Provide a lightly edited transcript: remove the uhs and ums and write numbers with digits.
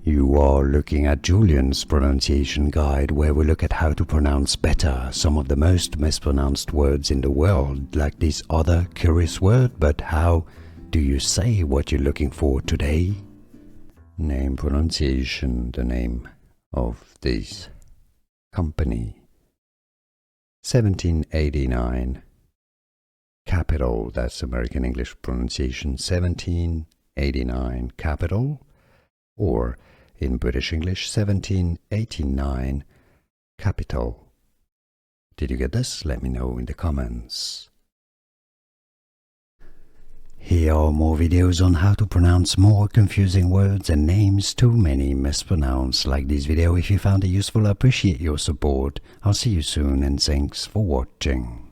You are looking at Julian's pronunciation guide, where we look at how to pronounce better some of the most mispronounced words in the world, like this other curious word. But how do you say what you're looking for today? Name pronunciation, the name of this company. 1789. Capital, that's American English pronunciation. 1789 capital, or in British English 1789 capital. Did you get this? Let me know in the comments. Here are more videos on how to pronounce more confusing words and names too many mispronounced. Like this video if you found it useful. I appreciate your support. I'll see you soon and thanks for watching.